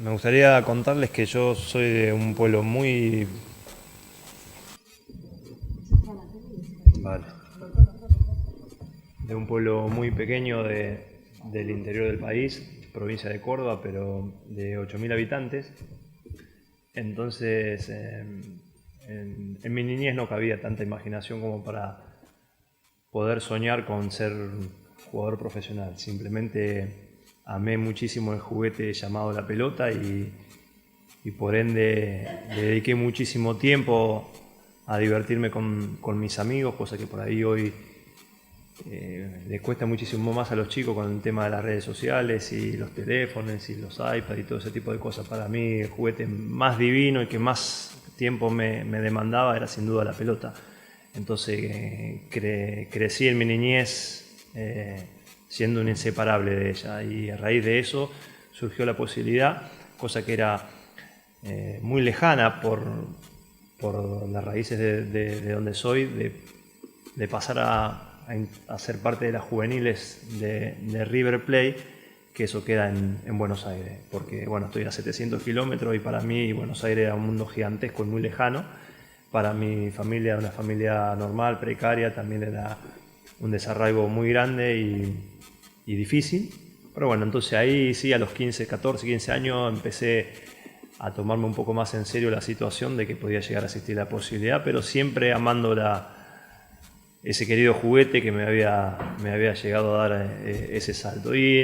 Me gustaría contarles que yo soy de un pueblo muy... Vale. De un pueblo muy pequeño del interior del país, provincia de Córdoba, pero de 8.000 habitantes. Entonces, en mi niñez no cabía tanta imaginación como para poder soñar con ser jugador profesional. Simplemente amé muchísimo el juguete llamado la pelota y por ende le dediqué muchísimo tiempo a divertirme con mis amigos, cosa que por ahí hoy les cuesta muchísimo más a los chicos con el tema de las redes sociales y los teléfonos y los iPads y todo ese tipo de cosas. Para mí el juguete más divino y que más tiempo me demandaba era sin duda la pelota. Entonces crecí en mi niñez siendo un inseparable de ella, y a raíz de eso surgió la posibilidad, cosa que era muy lejana por las raíces de donde soy, de pasar a ser parte de las juveniles de River Plate, que eso queda en Buenos Aires, porque bueno, estoy a 700 kilómetros y para mí Buenos Aires era un mundo gigantesco y muy lejano. Para mi familia, una familia normal, precaria, también era un desarraigo muy grande y difícil. Pero bueno, entonces ahí sí, a los 15, 14, 15 años empecé a tomarme un poco más en serio la situación de que podía llegar a existir la posibilidad, pero siempre amando ese querido juguete que me había llegado a dar ese salto. Y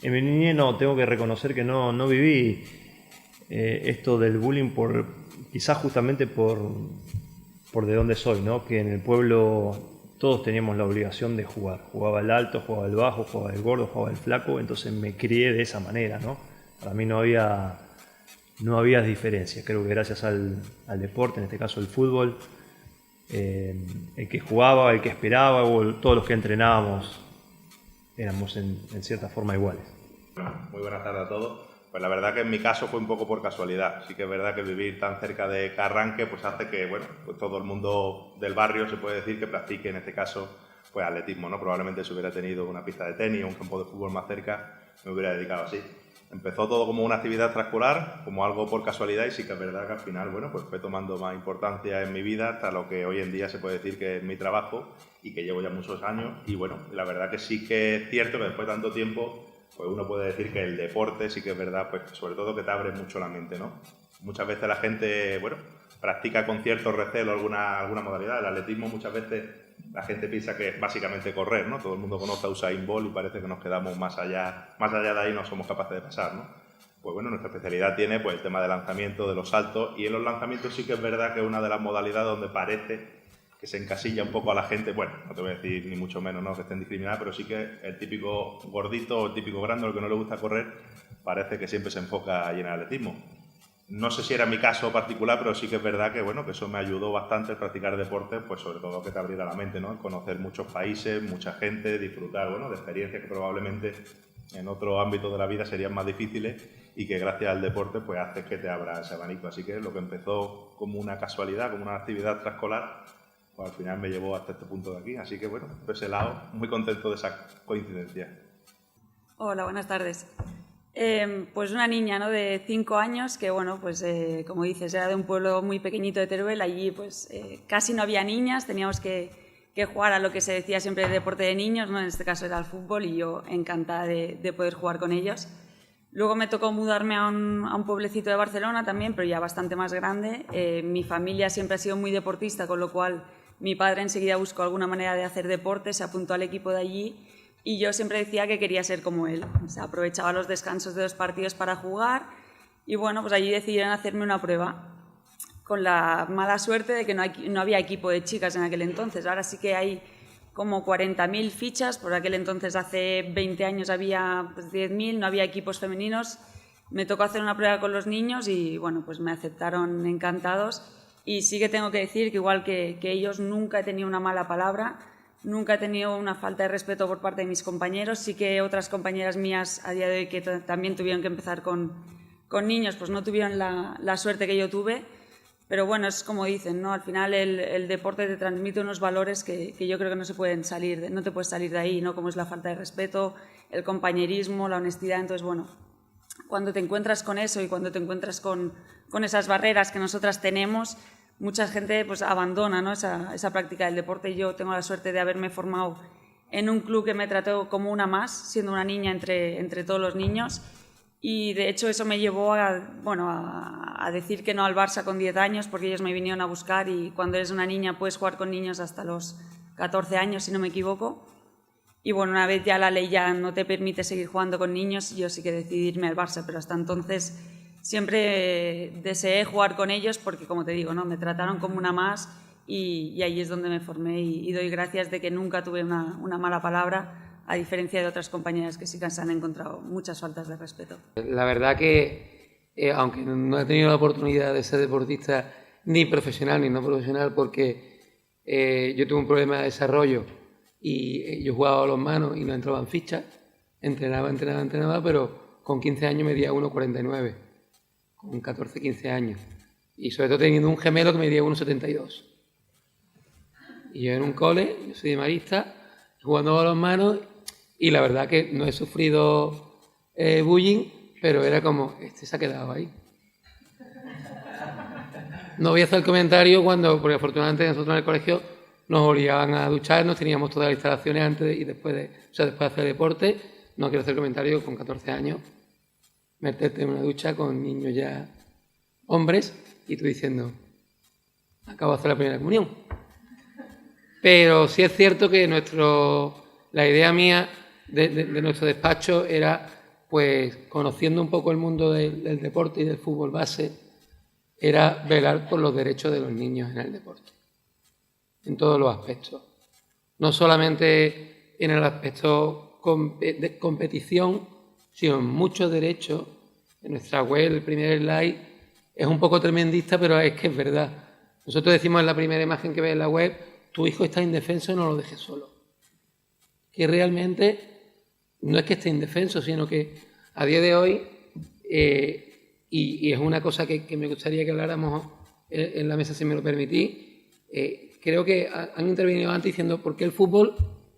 en mi niñez no, tengo que reconocer que no viví esto del bullying quizás justamente por de dónde soy, ¿no? Que en el pueblo todos teníamos la obligación de jugar. Jugaba el alto, jugaba el bajo, jugaba el gordo, jugaba el flaco, entonces me crié de esa manera, ¿no? Para mí no había diferencia. Creo que gracias al deporte, en este caso el fútbol, el que jugaba, el que esperaba, o todos los que entrenábamos, éramos en cierta forma iguales. Muy buenas tardes a todos. Pues la verdad que en mi caso fue un poco por casualidad. Sí que es verdad que vivir tan cerca de Carranque pues hace que, bueno, pues todo el mundo del barrio se puede decir que practique, en este caso, pues atletismo, ¿no? Probablemente si hubiera tenido una pista de tenis o un campo de fútbol más cerca, me hubiera dedicado así. Empezó todo como una actividad extraescolar, como algo por casualidad, y sí que es verdad que al final, bueno, pues fue tomando más importancia en mi vida hasta lo que hoy en día se puede decir que es mi trabajo y que llevo ya muchos años. Y bueno, la verdad que sí que es cierto que después de tanto tiempo pues uno puede decir que el deporte sí que es verdad, pues sobre todo que te abre mucho la mente, ¿no? Muchas veces la gente, bueno, practica con cierto recelo alguna modalidad. El atletismo muchas veces la gente piensa que es básicamente correr, ¿no? Todo el mundo conoce a Usain Bolt y parece que nos quedamos más allá de ahí no somos capaces de pasar, ¿no? Pues bueno, nuestra especialidad tiene pues el tema de lanzamiento, de los saltos, y en los lanzamientos sí que es verdad que es una de las modalidades donde parece que se encasilla un poco a la gente, bueno, no te voy a decir ni mucho menos, ¿no?, que estén discriminadas, pero sí que el típico gordito o el típico grande, el que no le gusta correr, parece que siempre se enfoca ahí en el atletismo. No sé si era mi caso particular, pero sí que es verdad que, bueno, que eso me ayudó bastante a practicar deporte, pues sobre todo que te abriera la mente, ¿no?, conocer muchos países, mucha gente, disfrutar, bueno, de experiencias que probablemente en otro ámbito de la vida serían más difíciles y que gracias al deporte pues hace que te abra ese abanico. Así que lo que empezó como una casualidad, como una actividad extraescolar, pues al final me llevó hasta este punto de aquí. Así que bueno, por ese lado, muy contento de esa coincidencia. Hola, buenas tardes. Pues una niña, ¿no?, de 5 años que, bueno, pues como dices, era de un pueblo muy pequeñito de Teruel. Allí pues casi no había niñas, teníamos que jugar a lo que se decía siempre de deporte de niños, ¿no? En este caso era el fútbol, y yo encantada de poder jugar con ellos. Luego me tocó mudarme a un pueblecito de Barcelona también, pero ya bastante más grande. Mi familia siempre ha sido muy deportista, con lo cual mi padre enseguida buscó alguna manera de hacer deporte, se apuntó al equipo de allí y yo siempre decía que quería ser como él. O sea, aprovechaba los descansos de los partidos para jugar y bueno, pues allí decidieron hacerme una prueba, con la mala suerte de que no había equipo de chicas en aquel entonces. Ahora sí que hay como 40.000 fichas, por aquel entonces hace 20 años había pues 10.000, no había equipos femeninos. Me tocó hacer una prueba con los niños y bueno, pues me aceptaron encantados. Y sí que tengo que decir que igual que ellos, nunca he tenido una mala palabra, nunca he tenido una falta de respeto por parte de mis compañeros. Sí que otras compañeras mías a día de hoy que también tuvieron que empezar con niños, pues no tuvieron la suerte que yo tuve. Pero bueno, es como dicen, ¿no? Al final el deporte te transmite unos valores que yo creo que no se pueden salir, no te puedes salir de ahí, ¿no? Como es la falta de respeto, el compañerismo, la honestidad. Entonces, bueno, cuando te encuentras con eso y cuando te encuentras con esas barreras que nosotras tenemos, mucha gente pues abandona, ¿no?, esa práctica del deporte. Yo tengo la suerte de haberme formado en un club que me trató como una más, siendo una niña entre todos los niños, y de hecho eso me llevó a decir que no al Barça con 10 años, porque ellos me vinieron a buscar, y cuando eres una niña puedes jugar con niños hasta los 14 años, si no me equivoco. Y bueno, una vez ya la ley ya no te permite seguir jugando con niños, yo sí que decidí irme al Barça, pero hasta entonces siempre deseé jugar con ellos porque, como te digo, ¿no?, me trataron como una más, y ahí es donde me formé, y doy gracias de que nunca tuve una mala palabra, a diferencia de otras compañeras que sí que se han encontrado muchas faltas de respeto. La verdad que, aunque no he tenido la oportunidad de ser deportista ni profesional ni no profesional, porque yo tuve un problema de desarrollo y yo jugaba a los manos y no entraban fichas, entrenaba, pero con 15 años medía 1,49, con 14, 15 años. Y sobre todo teniendo un gemelo que medía 1,72. Y yo en un cole, yo soy de Marista, jugando a los manos, y la verdad que no he sufrido bullying, pero era como, este se ha quedado ahí. No voy a hacer el comentario porque afortunadamente nosotros en el colegio nos obligaban a ducharnos, teníamos todas las instalaciones antes y después de hacer deporte. No quiero hacer comentario con 14 años, meterte en una ducha con niños ya hombres y tú diciendo, acabo de hacer la primera comunión. Pero sí es cierto que la idea mía de nuestro despacho era, pues, conociendo un poco el mundo del deporte y del fútbol base, era velar por los derechos de los niños en el deporte, en todos los aspectos. No solamente en el aspecto de competición, sino en muchos derechos. En nuestra web, el primer slide, es un poco tremendista, pero es que es verdad. Nosotros decimos en la primera imagen que ves en la web, tu hijo está indefenso, no lo dejes solo. Que realmente no es que esté indefenso, sino que a día de hoy, y es una cosa que me gustaría que habláramos en la mesa, si me lo permitís, creo que han intervenido antes diciendo por qué el fútbol,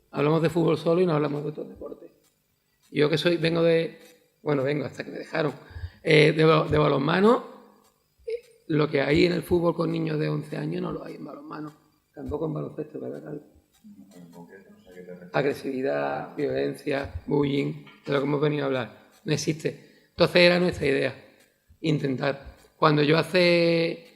hablamos de fútbol solo y no hablamos de otros deportes. Yo que vengo hasta que me dejaron, de balonmano, lo que hay en el fútbol con niños de 11 años no lo hay en balonmano, tampoco en baloncesto, ¿verdad? Agresividad, violencia, bullying, de lo que hemos venido a hablar, no existe. Entonces era nuestra idea, intentar. Cuando yo hace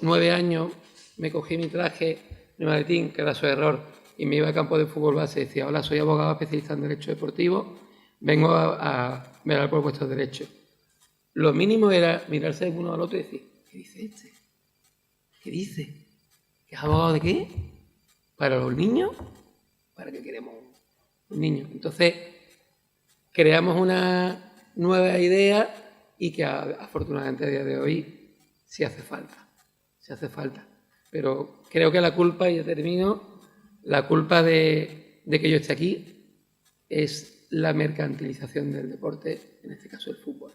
9 años me cogí mi traje, mi maletín, que era su error, y me iba al campo de fútbol base y decía, hola, soy abogado especialista en Derecho Deportivo, vengo a velar por vuestros derechos. Lo mínimo era mirarse el uno al otro y decir, ¿qué dice este? ¿Qué dice? ¿Que es abogado de qué? ¿Para los niños? ¿Para qué queremos los niños? Entonces, creamos una nueva idea y que afortunadamente a día de hoy sí hace falta. Pero creo que la culpa, y ya termino, la culpa de que yo esté aquí es la mercantilización del deporte, en este caso el fútbol.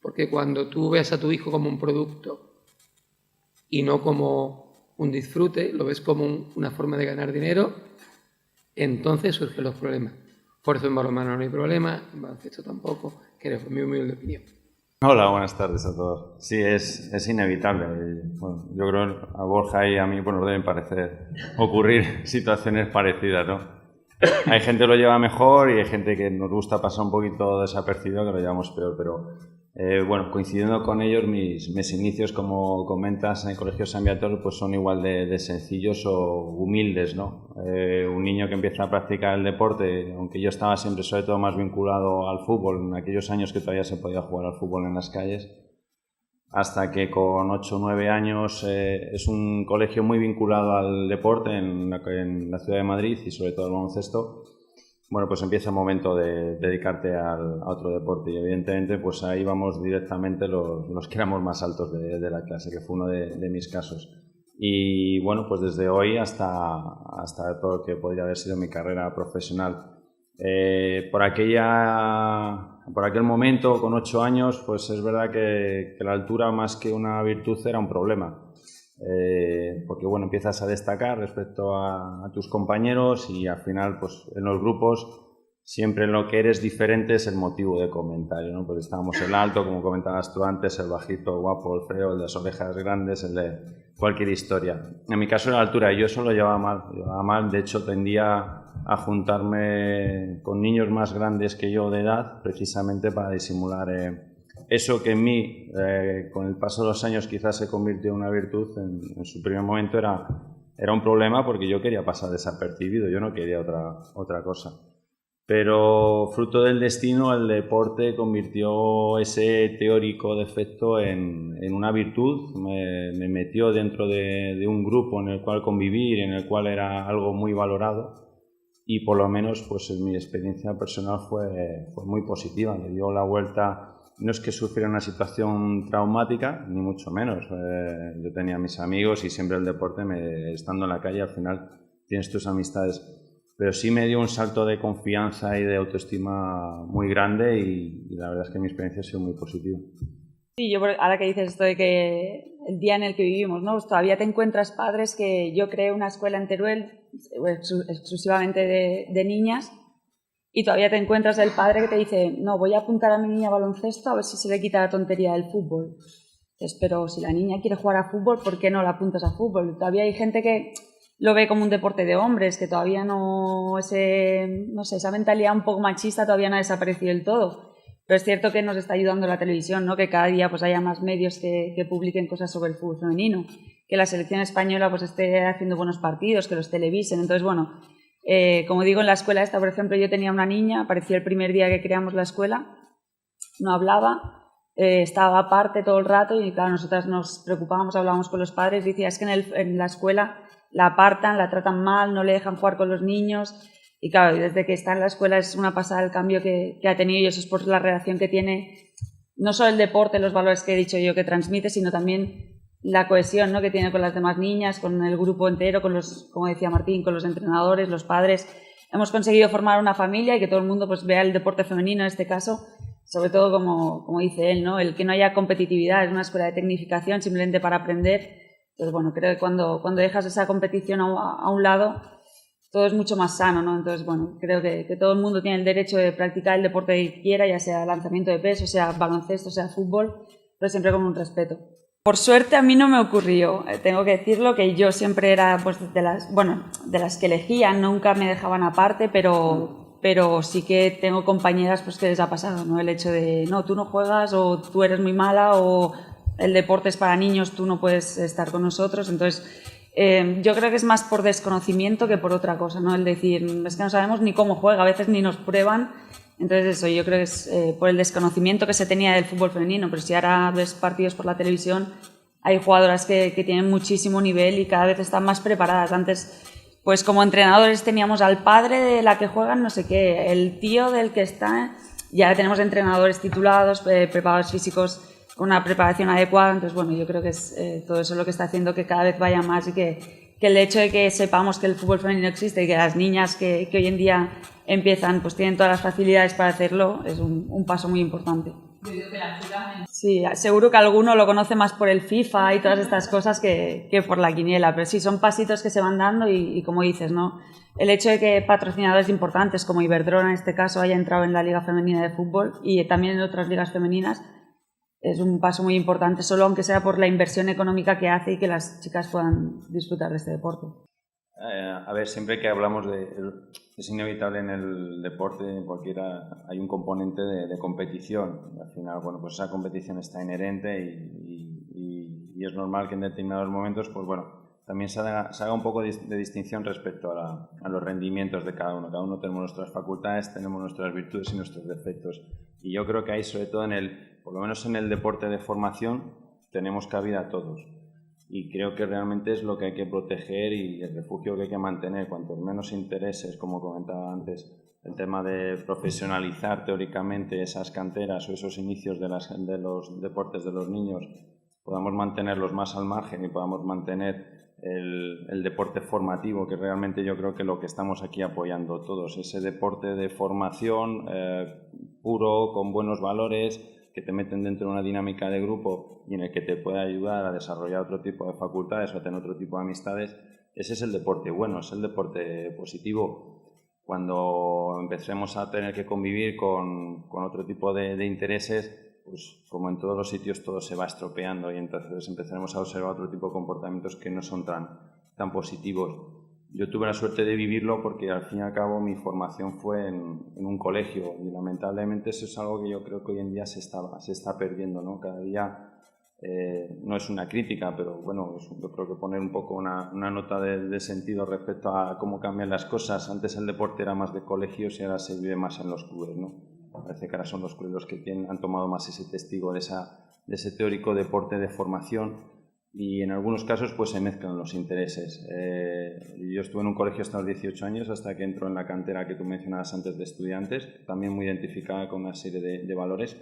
Porque cuando tú ves a tu hijo como un producto y no como un disfrute, lo ves como una forma de ganar dinero, entonces surgen los problemas. Por eso en balonmano no hay problema, en baloncesto tampoco, creo, en mi humilde opinión. Hola, buenas tardes a todos. Sí, es inevitable. Bueno, yo creo que a Borja y a mí nos deben ocurrir situaciones parecidas, ¿no? Hay gente que lo lleva mejor y hay gente que nos gusta pasar un poquito desapercibido, que lo llevamos peor, pero bueno, coincidiendo con ellos, mis inicios, como comentas, en el Colegio San Viator, pues son igual de sencillos o humildes, ¿no? Un niño que empieza a practicar el deporte, aunque yo estaba siempre sobre todo más vinculado al fútbol, en aquellos años que todavía se podía jugar al fútbol en las calles, hasta que con 8 o 9 años es un colegio muy vinculado al deporte en la ciudad de Madrid y sobre todo al baloncesto. Bueno, pues empieza el momento de dedicarte a otro deporte y evidentemente pues ahí vamos directamente los que éramos más altos de la clase, que fue uno de mis casos. Y bueno, pues desde hoy hasta todo lo que podría haber sido mi carrera profesional. Por aquel momento, con 8 años, pues es verdad que la altura más que una virtud era un problema. Porque bueno, empiezas a destacar respecto a tus compañeros y al final pues en los grupos siempre lo que eres diferente es el motivo de comentario, ¿no? Pues estábamos el alto, como comentabas tú antes, el bajito, el guapo, el feo, el de las orejas grandes, el de cualquier historia. En mi caso era la altura y yo eso lo llevaba mal. De hecho, tendía a juntarme con niños más grandes que yo de edad, precisamente para disimular eso que en mí, con el paso de los años, quizás se convirtió en una virtud. En su primer momento era un problema porque yo quería pasar desapercibido, yo no quería otra cosa. Pero fruto del destino, el deporte convirtió ese teórico defecto en una virtud, me metió dentro de un grupo en el cual convivir, en el cual era algo muy valorado, y por lo menos pues en mi experiencia personal fue muy positiva, me dio la vuelta. No es que sufriera una situación traumática, ni mucho menos. Yo tenía mis amigos y siempre el deporte, estando en la calle, al final tienes tus amistades. Pero sí me dio un salto de confianza y de autoestima muy grande y la verdad es que mi experiencia ha sido muy positiva. Sí, yo ahora que dices esto de que el día en el que vivimos, ¿no? Pues todavía te encuentras padres que yo creé una escuela en Teruel exclusivamente de niñas. Y todavía te encuentras el padre que te dice, no, voy a apuntar a mi niña a baloncesto a ver si se le quita la tontería del fútbol. Entonces, pero si la niña quiere jugar a fútbol, ¿por qué no la apuntas a fútbol? Todavía hay gente que lo ve como un deporte de hombres, que todavía no sé, esa mentalidad un poco machista todavía no ha desaparecido del todo. Pero es cierto que nos está ayudando la televisión, ¿no? Que cada día pues haya más medios que publiquen cosas sobre el fútbol femenino, que la selección española pues esté haciendo buenos partidos, que los televisen. Entonces, bueno, como digo, en la escuela esta, por ejemplo, yo tenía una niña, apareció el primer día que creamos la escuela, no hablaba, estaba aparte todo el rato y claro, nosotras nos preocupábamos, hablábamos con los padres, decía, es que en la escuela la apartan, la tratan mal, no le dejan jugar con los niños y claro, desde que está en la escuela es una pasada el cambio que ha tenido y eso es por la relación que tiene, no solo el deporte, los valores que he dicho yo que transmite, sino también la cohesión, ¿no? Que tiene con las demás niñas, con el grupo entero, con los, como decía Martín, con los entrenadores, los padres. Hemos conseguido formar una familia y que todo el mundo pues vea el deporte femenino en este caso, sobre todo como dice él, ¿no? El que no haya competitividad, es una escuela de tecnificación simplemente para aprender. Entonces, bueno, creo que cuando dejas esa competición a un lado, todo es mucho más sano, ¿no? Entonces, bueno, creo que todo el mundo tiene el derecho de practicar el deporte que quiera, ya sea lanzamiento de peso, sea baloncesto, sea fútbol, pero siempre con un respeto. Por suerte a mí no me ocurrió, tengo que decirlo, que yo siempre era pues, de las que elegían, nunca me dejaban aparte, pero sí que tengo compañeras pues, que les ha pasado, ¿no? El hecho de, no, tú no juegas o tú eres muy mala o el deporte es para niños, tú no puedes estar con nosotros. Entonces, yo creo que es más por desconocimiento que por otra cosa, ¿no? El decir, es que no sabemos ni cómo juega, a veces ni nos prueban. Entonces eso, yo creo que es por el desconocimiento que se tenía del fútbol femenino, pero si ahora ves partidos por la televisión, hay jugadoras que tienen muchísimo nivel y cada vez están más preparadas. Antes, pues como entrenadores teníamos al padre de la que juegan, no sé qué, el tío del que está, y ahora tenemos entrenadores titulados, preparadores físicos con una preparación adecuada. Entonces, bueno, yo creo que es todo eso lo que está haciendo que cada vez vaya más y que el hecho de que sepamos que el fútbol femenino existe y que las niñas que hoy en día empiezan, pues tienen todas las facilidades para hacerlo, es un paso muy importante. Sí, seguro que alguno lo conoce más por el FIFA y todas estas cosas que por la quiniela, pero sí, son pasitos que se van dando y como dices, ¿no? El hecho de que patrocinadores importantes como Iberdrola en este caso haya entrado en la Liga Femenina de Fútbol y también en otras ligas femeninas es un paso muy importante, solo aunque sea por la inversión económica que hace y que las chicas puedan disfrutar de este deporte. A ver, siempre que hablamos es inevitable en el deporte, en cualquiera, hay un componente de competición. Al final, bueno, pues esa competición está inherente y es normal que en determinados momentos, pues bueno, también se haga un poco de distinción respecto a los rendimientos de cada uno. Cada uno tenemos nuestras facultades, tenemos nuestras virtudes y nuestros defectos. Y yo creo que ahí, sobre todo por lo menos en el deporte de formación, tenemos cabida a todos. Y creo que realmente es lo que hay que proteger y el refugio que hay que mantener. Cuantos menos intereses, como comentaba antes, el tema de profesionalizar teóricamente esas canteras o esos inicios de los deportes de los niños, podamos mantenerlos más al margen y podamos mantener el deporte formativo, que realmente yo creo que lo que estamos aquí apoyando todos, ese deporte de formación puro, con buenos valores, que te meten dentro de una dinámica de grupo y en el que te puede ayudar a desarrollar otro tipo de facultades o a tener otro tipo de amistades. Ese es el deporte bueno, es el deporte positivo. Cuando empecemos a tener que convivir con otro tipo de intereses, pues como en todos los sitios todo se va estropeando y entonces empezaremos a observar otro tipo de comportamientos que no son tan positivos. Yo tuve la suerte de vivirlo porque al fin y al cabo mi formación fue en un colegio y lamentablemente eso es algo que yo creo que hoy en día se está perdiendo, ¿no? Cada día no es una crítica, pero bueno, yo creo que poner un poco una nota de sentido respecto a cómo cambian las cosas. Antes el deporte era más de colegios y ahora se vive más en los clubes, ¿no? Parece que ahora son los clubes los que han tomado más ese testigo de ese teórico deporte de formación y en algunos casos pues se mezclan los intereses. Yo estuve en un colegio hasta los 18 años, hasta que entro en la cantera que tú mencionabas antes de estudiantes, también muy identificada con una serie de valores,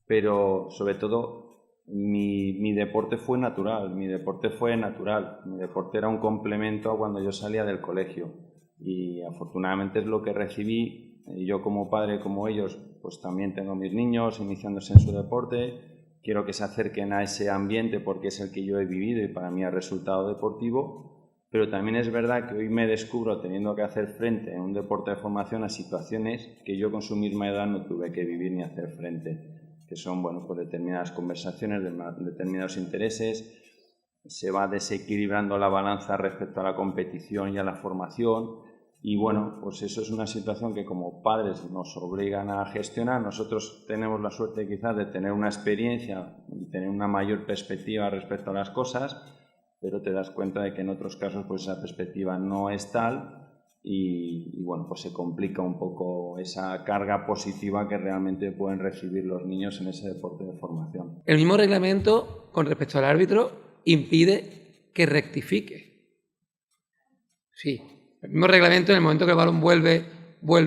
pero sobre todo mi deporte fue natural, mi deporte era un complemento a cuando yo salía del colegio y afortunadamente es lo que recibí. Yo como padre, como ellos, pues también tengo mis niños iniciándose en su deporte, quiero que se acerquen a ese ambiente porque es el que yo he vivido y para mí ha resultado deportivo, pero también es verdad que hoy me descubro teniendo que hacer frente en un deporte de formación a situaciones que yo con su misma edad no tuve que vivir ni hacer frente, que son, bueno, pues determinadas conversaciones, determinados intereses, se va desequilibrando la balanza respecto a la competición y a la formación. Y bueno, pues eso es una situación que como padres nos obligan a gestionar. Nosotros tenemos la suerte quizás de tener una experiencia y tener una mayor perspectiva respecto a las cosas, pero te das cuenta de que en otros casos pues esa perspectiva no es tal y bueno, pues se complica un poco esa carga positiva que realmente pueden recibir los niños en ese deporte de formación. El mismo reglamento con respecto al árbitro impide que rectifique. Sí. El mismo reglamento, en el momento que el balón vuelve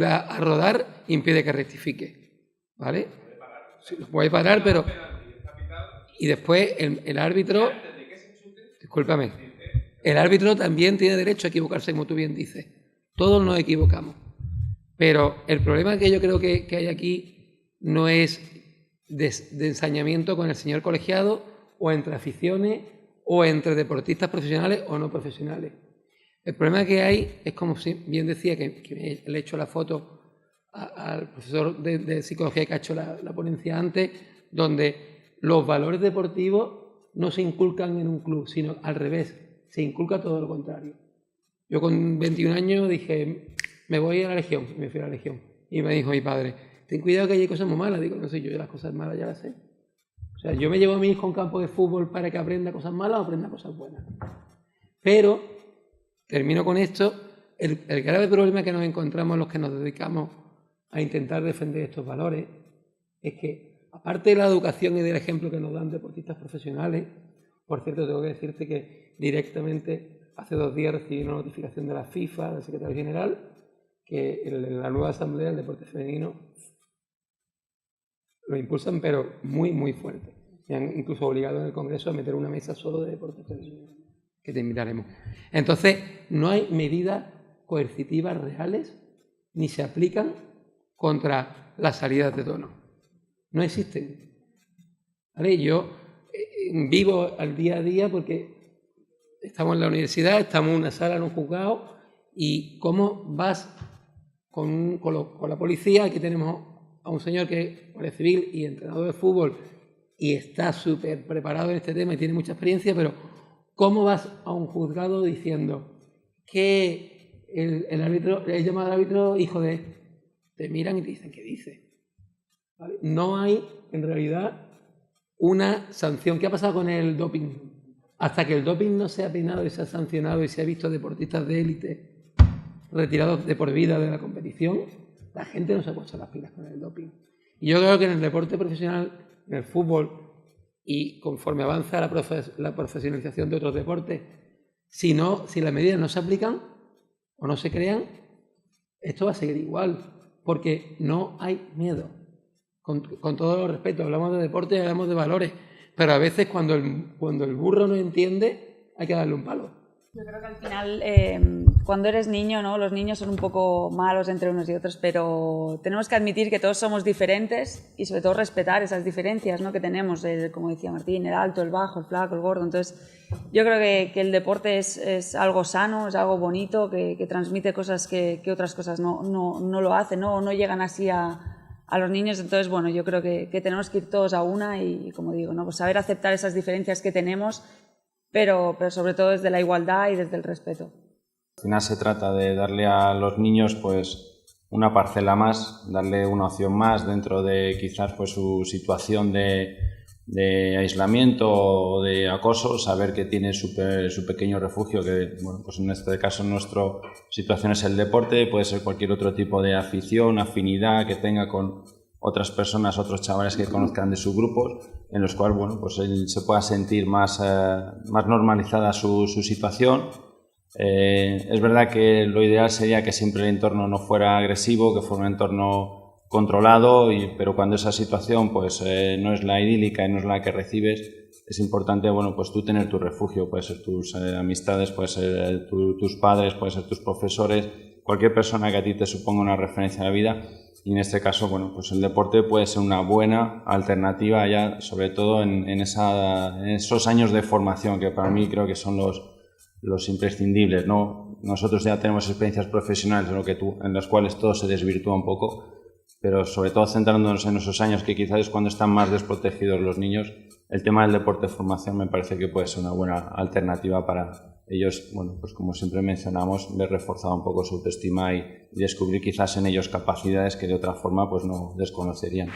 a rodar, impide que rectifique, ¿vale? Sí, lo puede parar, pero... Y después el árbitro... Discúlpame. El árbitro también tiene derecho a equivocarse, como tú bien dices. Todos nos equivocamos. Pero el problema que yo creo que hay aquí no es de ensañamiento con el señor colegiado o entre aficiones o entre deportistas profesionales o no profesionales. El problema que hay es, como bien decía, que le he hecho la foto al profesor de psicología que ha hecho la ponencia antes, donde los valores deportivos no se inculcan en un club, sino al revés, se inculca todo lo contrario. Yo con 21 años dije, me voy a la Legión, y me fui a la Legión. Y me dijo mi padre, ten cuidado que hay cosas muy malas. Digo, no sé, yo las cosas malas ya las sé. O sea, yo me llevo a mi hijo a un campo de fútbol para que aprenda cosas malas o aprenda cosas buenas. Pero... termino con esto, el grave problema que nos encontramos los que nos dedicamos a intentar defender estos valores es que, aparte de la educación y del ejemplo que nos dan deportistas profesionales, por cierto, tengo que decirte que directamente hace 2 días recibí una notificación de la FIFA, del secretario general, que en la nueva asamblea del deporte femenino lo impulsan, pero muy, muy fuerte. Me han incluso obligado en el Congreso a meter una mesa solo de deporte femenino, que te invitaremos. Entonces, no hay medidas coercitivas reales ni se aplican contra las salidas de tono. No existen. ¿Vale? Yo vivo al día a día porque estamos en la universidad, estamos en una sala, en un juzgado, y cómo vas con la policía. Aquí tenemos a un señor que es guardia civil y entrenador de fútbol y está súper preparado en este tema y tiene mucha experiencia, pero ¿cómo vas a un juzgado diciendo que el árbitro, le llama al árbitro hijo de... Te miran y te dicen, ¿qué dice? ¿Vale? No hay, en realidad, una sanción. ¿Qué ha pasado con el doping? Hasta que el doping no se ha penado y se ha sancionado y se ha visto deportistas de élite retirados de por vida de la competición, la gente no se ha puesto las pilas con el doping. Y yo creo que en el deporte profesional, en el fútbol, y conforme avanza la profesionalización de otros deportes, si las medidas no se aplican o no se crean, esto va a seguir igual, porque no hay miedo. Con todo el respeto, hablamos de deporte y hablamos de valores, pero a veces cuando el burro no entiende, hay que darle un palo. Yo creo que al final, cuando eres niño, ¿no? Los niños son un poco malos entre unos y otros, pero tenemos que admitir que todos somos diferentes y sobre todo respetar esas diferencias, ¿no? Que tenemos, como decía Martín, el alto, el bajo, el flaco, el gordo. Entonces, yo creo que el deporte es algo sano, es algo bonito, que transmite cosas que otras cosas no lo hacen, ¿no? O no llegan así a los niños. Entonces, bueno, yo creo que tenemos que ir todos a una y, como digo, ¿no? Pues saber aceptar esas diferencias que tenemos, pero sobre todo desde la igualdad y desde el respeto. Al final se trata de darle a los niños pues una parcela más, darle una opción más dentro de quizás pues su situación de aislamiento o de acoso, saber que tiene su pequeño refugio, que bueno, pues en este caso nuestra situación es el deporte, puede ser cualquier otro tipo de afición, afinidad que tenga con otras personas, otros chavales que conozcan de sus grupos, en los cuales bueno, pues él se pueda sentir más normalizada su situación. Es verdad que lo ideal sería que siempre el entorno no fuera agresivo, que fuera un entorno controlado, pero cuando esa situación pues, no es la idílica y no es la que recibes, es importante bueno, pues tú tener tu refugio, puede ser tus amistades, puede ser tus padres, puede ser tus profesores, cualquier persona que a ti te suponga una referencia a la vida. Y en este caso, bueno, pues el deporte puede ser una buena alternativa ya, sobre todo en esos años de formación, que para mí creo que son los imprescindibles, ¿no? Nosotros ya tenemos experiencias profesionales en las cuales todo se desvirtúa un poco, pero sobre todo centrándonos en esos años que quizás es cuando están más desprotegidos los niños, el tema del deporte de formación me parece que puede ser una buena alternativa para ellos, bueno, pues como siempre mencionamos, ver reforzado un poco su autoestima y descubrir quizás en ellos capacidades que de otra forma pues no desconocerían.